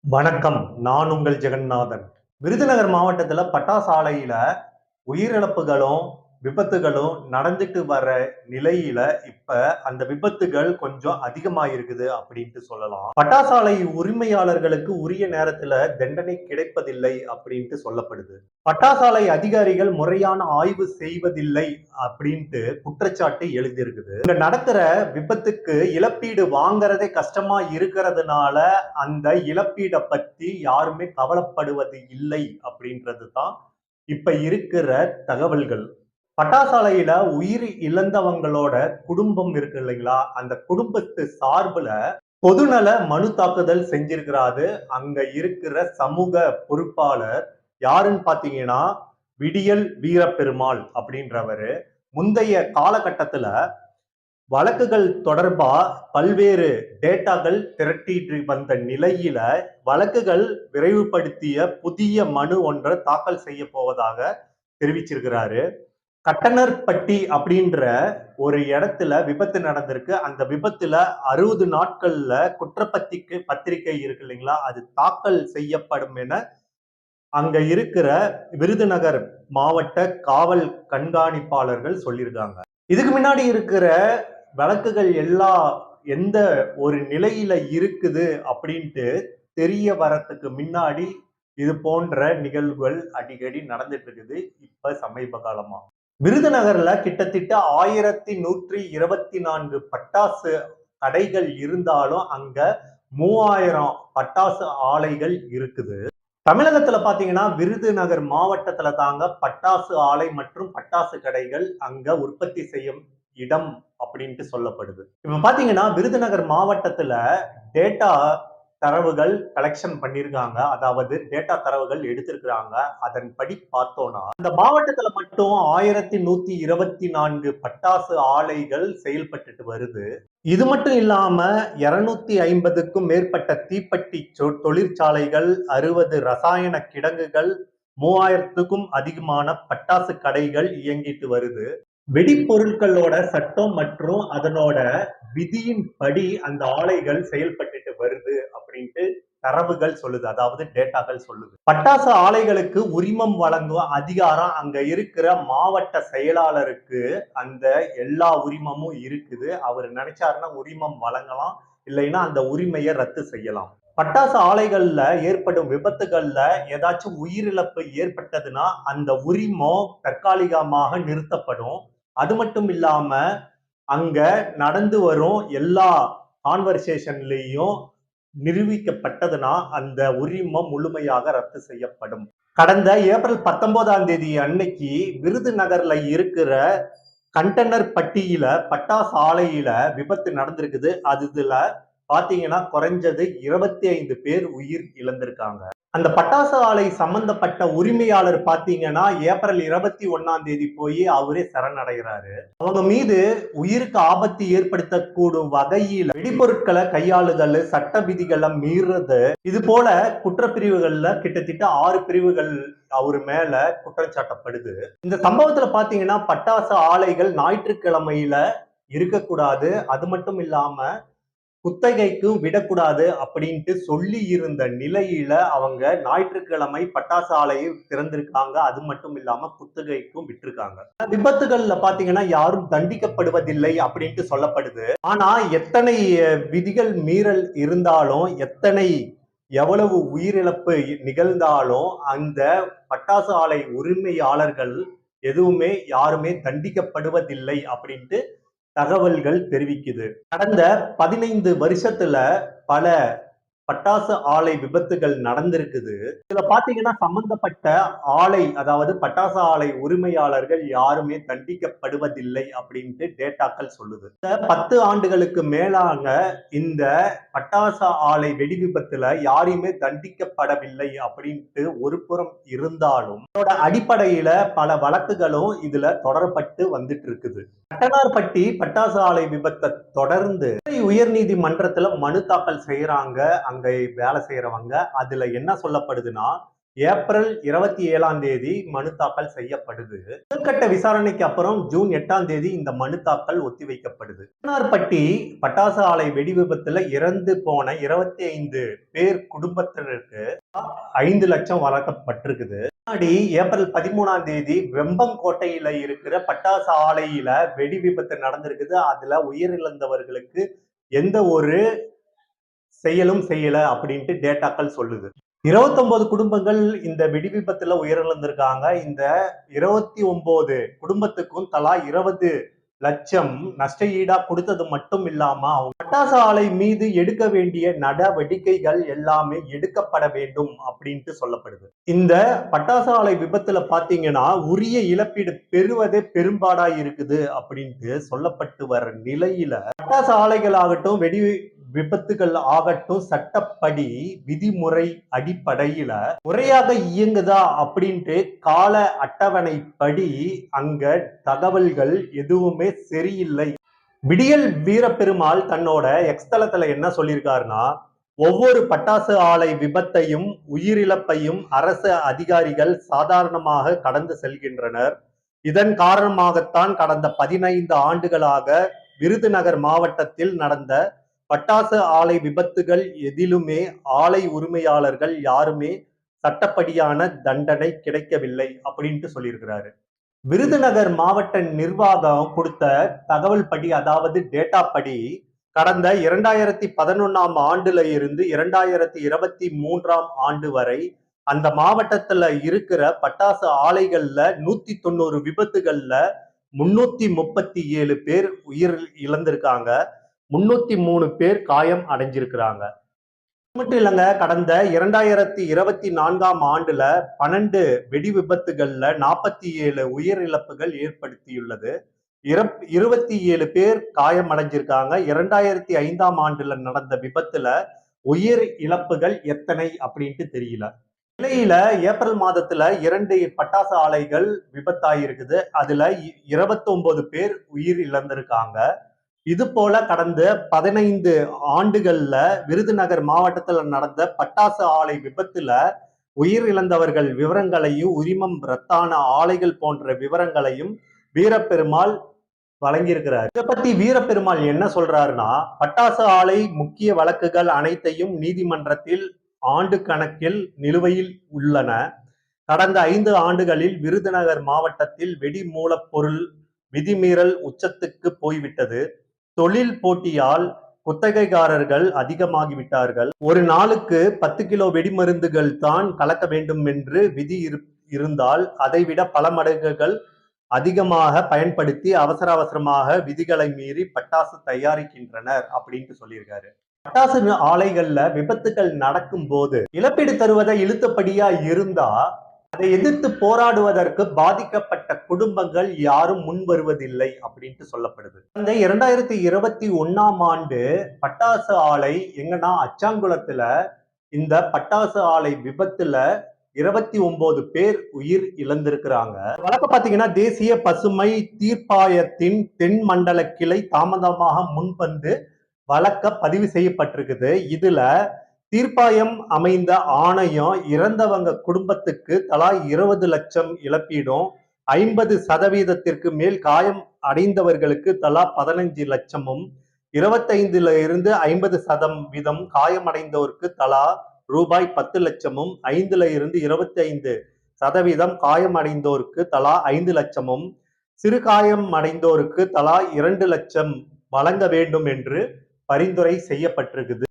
வணக்கம். நான் உங்கள் ஜெகநாதன். விருதுநகர் மாவட்டத்துல பட்டாசு ஆலையில உயிரிழப்புகளும், விபத்துகளும் நடந்துட்டு வர நிலையில, இப்ப அந்த விபத்துகள் கொஞ்சம் அதிகமாயிருக்குது அப்படின்ட்டு சொல்லலாம். பட்டாசு ஆலை உரிமையாளர்களுக்கு உரிய நேரத்துல தண்டனை கிடைப்பதில்லை அப்படின்ட்டு சொல்லப்படுது. பட்டாசு ஆலை அதிகாரிகள் முறையான ஆய்வு செய்வதில்லை அப்படின்ட்டு குற்றச்சாட்டு எழுந்திருக்குது. இங்க நடக்கிற விபத்துக்கு இழப்பீடு வாங்குறதே கஷ்டமா இருக்கிறதுனால, அந்த இழப்பீட பத்தி யாருமே கவலைப்படுவது இல்லை அப்படின்றது தான் இப்ப இருக்கிற தகவல்கள். பட்டாசாலையில உயிர் இழந்தவங்களோட குடும்பம் இருக்கு இல்லைங்களா? அந்த குடும்பத்து சார்புல பொதுநல மனு தாக்குதல் செஞ்சிருக்கிறாரு. அங்க இருக்கிற சமூக பொறுப்பாளர் யாருன்னு பாத்தீங்கன்னா, விடியல் வீரப்பெருமாள் அப்படின்றவரு. முந்தைய காலகட்டத்துல வழக்குகள் தொடர்பா பல்வேறு டேட்டாக்கள் திரட்டிட்டு வந்த நிலையில, வழக்குகள் விரைவுபடுத்திய புதிய மனு ஒன்றை தாக்கல் செய்ய போவதாக தெரிவிச்சிருக்கிறாரு. கட்டணர்பட்டி அப்படின்ற ஒரு இடத்துல விபத்து நடந்திருக்கு. அந்த விபத்துல 60 நாட்கள்ல பத்திரிகை இருக்கு இல்லைங்களா? அது தாக்கல் செய்யப்படும் என அங்க இருக்கிற விருதுநகர் மாவட்ட காவல் கண்காணிப்பாளர்கள் சொல்லியிருக்காங்க. இதுக்கு முன்னாடி இருக்கிற வழக்குகள் எல்லாம் எந்த ஒரு நிலையில இருக்குது அப்படின்ட்டு தெரிய வரத்துக்கு முன்னாடி இது போன்ற நிகழ்வுகள் அடிக்கடி நடந்துட்டு இருக்குது இப்ப சமீப காலமா. விருதுநகர்ல கிட்டத்தட்ட 1124 பட்டாசு கடைகள் இருந்தாலும் அங்க 3000 பட்டாசு ஆலைகள் இருக்குது. தமிழகத்துல பாத்தீங்கன்னா விருதுநகர் மாவட்டத்துல தாங்க பட்டாசு ஆலை மற்றும் பட்டாசு கடைகள் அங்க உற்பத்தி செய்யும் இடம் அப்படின்ட்டு சொல்லப்படுது. இப்ப பாத்தீங்கன்னா விருதுநகர் மாவட்டத்துல டேட்டா தரவுகள் கலெக்ஷன் பண்ணிருக்காங்க. அதாவது டேட்டா தரவுகள் எடுத்திருக்கிறாங்க. அதன்படி பார்த்தோம்னா இந்த மாவட்டத்துல மட்டும் 1124 பட்டாசு ஆலைகள் செயல்பட்டுட்டு வருது. இது மட்டும் இல்லாம 250க்கும் மேற்பட்ட தீப்பெட்டி தொழிற்சாலைகள், 60 ரசாயன கிடங்குகள், 3000த்துக்கும் அதிகமான பட்டாசு கடைகள் இயங்கிட்டு வருது. வெடிப்பொருட்களோட சட்டம் மற்றும் அதனோட விதியின்படி அந்த ஆலைகள் செயல்பட்டுட்டு வருது அப்படின்ட்டு தரவுகள் சொல்லுது. அதாவது டேட்டாக்கள் சொல்லுது. பட்டாசு ஆலைகளுக்கு உரிமம் வழங்கும் அதிகாரம் அங்க இருக்கிற மாவட்ட செயலாளருக்கு அந்த எல்லா உரிமமும் இருக்குது. அவர் நினைச்சாருன்னா உரிமம் வழங்கலாம், இல்லைன்னா அந்த உரிமையை ரத்து செய்யலாம். பட்டாசு ஆலைகள்ல ஏற்படும் விபத்துகள்ல ஏதாச்சும் உயிரிழப்பு ஏற்பட்டதுன்னா அந்த உரிமம் தற்காலிகமாக நிறுத்தப்படும். அது மட்டும் இல்லாம அங்க நடந்து வரும் எல்லா கான்வர்சேஷன்லயும் நிரூபிக்கப்பட்டதுன்னா அந்த உரிமம் முழுமையாக ரத்து செய்யப்படும். கடந்த ஏப்ரல் 19ஆம் தேதி அன்னைக்கு விருதுநகர்ல இருக்கிற கண்டனர் பட்டியில பட்டாசு ஆலையில விபத்து நடந்திருக்குது. அதுல பாத்தீங்கன்னா குறைஞ்சது 25 பேர் உயிர் இழந்திருக்காங்க. அந்த பட்டாசு ஆலை சம்பந்தப்பட்ட உரிமையாளர் பாத்தீங்கன்னா ஏப்ரல் 21ஆம் தேதி போய் அவரே சரணடைகிறாரு. அவங்க மீது உயிருக்கு ஆபத்து ஏற்படுத்தக்கூடும் வகையில் வெடிபொருட்களை கையாளுதல், சட்ட விதிகளை மீறுறது, இது போல குற்றப்பிரிவுகள்ல கிட்டத்தட்ட 6 பிரிவுகள் அவரு மேல குற்றம் சாட்டப்படுது. இந்த சம்பவத்துல பாத்தீங்கன்னா பட்டாசு ஆலைகள் ஞாயிற்றுக்கிழமையில இருக்கக்கூடாது, அது மட்டும் இல்லாம குத்தகைக்கும் விடக்கூடாது அப்படின்ட்டு சொல்லி இருந்த நிலையில அவங்க ஞாயிற்றுக்கிழமை பட்டாசு ஆலையை திறந்திருக்காங்க. அது மட்டும் இல்லாம குத்தகைக்கும் விட்டிருக்காங்க. விபத்துகள்ல பாத்தீங்கன்னா யாரும் தண்டிக்கப்படுவதில்லை அப்படின்ட்டு சொல்லப்படுது. ஆனா எத்தனை விதிகள் மீறல் இருந்தாலும், எவ்வளவு உயிரிழப்பு நிகழ்ந்தாலும் அந்த பட்டாசு ஆலை உரிமையாளர்கள் எதுவுமே யாருமே தண்டிக்கப்படுவதில்லை அப்படின்ட்டு தகவல்கள் தெரிவிக்குது. கடந்த 15 வருஷத்துல பல பட்டாசு ஆலை விபத்துகள் நடந்திருக்குது. இதுல பாத்தீங்கன்னா சம்பந்தப்பட்ட ஆலை, அதாவது பட்டாசு ஆலை உரிமையாளர்கள் யாருமே தண்டிக்கப்படுவதில்லை அப்படின்ட்டு டேட்டாக்கள் சொல்லுது. இந்த 10 ஆண்டுகளுக்கு மேலாக இந்த பட்டாசு ஆலை வெடி விபத்துல யாரையுமே தண்டிக்கப்படவில்லை அப்படின்ட்டு ஒரு புறம் இருந்தாலும் அதோட அடிப்படையில பல வழக்குகளும் இதுல தொடரப்பட்டு வந்துட்டு இருக்குது. கட்டணார்பட்டி பட்டாசு ஆலை விபத்தை தொடர்ந்து உயர் நீதிமன்றத்துல மனு தாக்கல் செய்யறாங்க அங்க வேலை செய்யறவங்க. அதுல என்ன சொல்லப்படுதுன்னா, ஏப்ரல் 27ஆம் தேதி மனு தாக்கல் செய்யப்படுது. முதல்கட்ட விசாரணைக்கு அப்புறம் ஜூன் 8ஆம் தேதி இந்த மனு தாக்கல் ஒத்திவைக்கப்படுது. மன்னார்பட்டி பட்டாசு ஆலை வெடி விபத்துல இறந்து போன 25 பேர் குடும்பத்தினருக்கு 5 லட்சம் வழங்கப்பட்டிருக்குது. முன்னாடி ஏப்ரல் 13ஆம் தேதி வெம்பங்கோட்டையில இருக்கிற பட்டாசு ஆலையில வெடி விபத்து நடந்திருக்குது. அதுல உயிரிழந்தவர்களுக்கு எந்த ஒரு செயலும் செய்யல அப்படின்ட்டு டேட்டாக்கள் சொல்லுது. 29 குடும்பங்கள் இந்த வெடி விபத்துல உயிரிழந்திருக்காங்க. இந்த 29 குடும்பத்துக்கும் தலா 20 லட்சம் நஷ்ட ஈடா கொடுத்தது மட்டும் இல்லாம அவங்க பட்டாசு ஆலை மீது எடுக்க வேண்டிய நடவடிக்கைகள் எல்லாமே எடுக்கப்பட வேண்டும் அப்படின்ட்டு சொல்லப்படுது. இந்த பட்டாசு ஆலை விபத்துல பாத்தீங்கன்னா உரிய இழப்பீடு பெறுவதே பெரும்பாடா இருக்குது அப்படின்ட்டு சொல்லப்பட்டு வர நிலையில பட்டாசு ஆலைகள் ஆகட்டும் வெடி விபத்துகள் ஆகட்டும் சட்டப்படி விதிமுறை அடிப்படையில முறையாக இயங்குதா அப்படின்ட்டு கால அட்டவணைப்படி அங்க தகவல்கள் எதுவுமே சரியில்லை. விடியல் வீரப்பெருமாள் தன்னோட எக்ஸ்தலத்துல என்ன சொல்லியிருக்காருன்னா, ஒவ்வொரு பட்டாசு ஆலை விபத்தையும் உயிரிழப்பையும் அரசு அதிகாரிகள் சாதாரணமாக கடந்து செல்கின்றனர். இதன் காரணமாகத்தான் கடந்த 15 ஆண்டுகளாக விருதுநகர் மாவட்டத்தில் நடந்த பட்டாசு ஆலை விபத்துகள் எதிலுமே ஆலை உரிமையாளர்கள் யாருமே சட்டப்படியான தண்டனை கிடைக்கவில்லை அப்படின்ட்டு சொல்லியிருக்கிறாரு. விருதுநகர் மாவட்ட நிர்வாகம் கொடுத்த தகவல் படி, அதாவது டேட்டா படி, கடந்த 2011ஆம் ஆண்டுல இருந்து 2023ஆம் ஆண்டு வரை அந்த மாவட்டத்துல இருக்கிற பட்டாசு ஆலைகள்ல 190 விபத்துகள்ல 337 பேர் உயிர் இழந்திருக்காங்க. 303 பேர் காயம் அடைஞ்சிருக்கிறாங்க. மட்டும் இல்லைங்க, கடந்த 2024ஆம் ஆண்டுல 12 வெடி விபத்துகள்ல 47 உயிரிழப்புகள் ஏற்படுத்தியுள்ளது. 27 பேர் காயம் அடைஞ்சிருக்காங்க. 2005ஆம் ஆண்டுல நடந்த விபத்துல உயிர் இழப்புகள் எத்தனை அப்படின்ட்டு தெரியல. நிலையில ஏப்ரல் மாதத்துல 2 பட்டாசு ஆலைகள் விபத்தாயிருக்குது. அதுல 29 பேர் உயிர் இழந்திருக்காங்க. இது போல கடந்த 15 ஆண்டுகள்ல விருதுநகர் மாவட்டத்துல நடந்த பட்டாசு ஆலை விபத்துல உயிர் இழந்தவர்கள் விவரங்களையும் உரிமம் ரத்தான ஆலைகள் போன்ற விவரங்களையும் வீரப்பெருமாள் வழங்கியிருக்கிறார். இதை பத்தி வீரப்பெருமாள் என்ன சொல்றாருன்னா, பட்டாசு ஆலை முக்கிய வழக்குகள் அனைத்தையும் நீதிமன்றத்தில் ஆண்டு கணக்கில் நிலுவையில் உள்ளன. கடந்த 5 ஆண்டுகளில் விருதுநகர் மாவட்டத்தில் வெடி மூலப்பொருள் விதிமீறல் உச்சத்துக்கு போய்விட்டது. தொழில் போட்டியால் குத்தகைதாரர்கள் அதிகமாகிவிட்டார்கள். ஒரு நாளுக்கு 10 கிலோ வெடிமருந்துகள் தான் கலக்க வேண்டும் என்று விதி இருந்தால் அதைவிட பல மடங்குகள் அதிகமாக பயன்படுத்தி அவசர அவசரமாக விதிகளை மீறி பட்டாசு தயாரிக்கின்றனர் அப்படின்ட்டு சொல்லியிருக்காரு. பட்டாசு ஆலைகள்ல விபத்துகள் நடக்கும் போது இழப்பீடு தருவதை இழுத்தபடியா இருந்தா அதை எதிர்த்து போராடுவதற்கு பாதிக்கப்பட்ட குடும்பங்கள் யாரும் முன் வருவதில்லை அப்படின்ட்டு சொல்லப்படுது. அந்த 2021ஆம் ஆண்டு பட்டாசு ஆலை எங்கன்னா அச்சாங்குளத்துல இந்த பட்டாசு ஆலை விபத்துல 29 பேர் உயிர் இழந்திருக்கிறாங்க. வழக்கு பாத்தீங்கன்னா தேசிய பசுமை தீர்ப்பாயத்தின் தென் மண்டல கிளை தாமதமாக முன்வந்து வழக்க பதிவு செய்யப்பட்டிருக்குது. இதுல தீர்ப்பாயம் அமைந்த ஆணையம் இறந்தவங்க குடும்பத்துக்கு தலா 20 லட்சம் இழப்பீடும் 50% மேல் காயம் அடைந்தவர்களுக்கு தலா 15 லட்சமும் 25 இருந்து 50% காயமடைந்தோருக்கு தலா ரூபாய் 10 லட்சமும் 5 இருந்து 25% காயமடைந்தோருக்கு தலா 5 லட்சமும் சிறு காயம் அடைந்தோருக்கு தலா 2 லட்சம் வழங்க வேண்டும் என்று பரிந்துரை செய்யப்பட்டிருக்குது.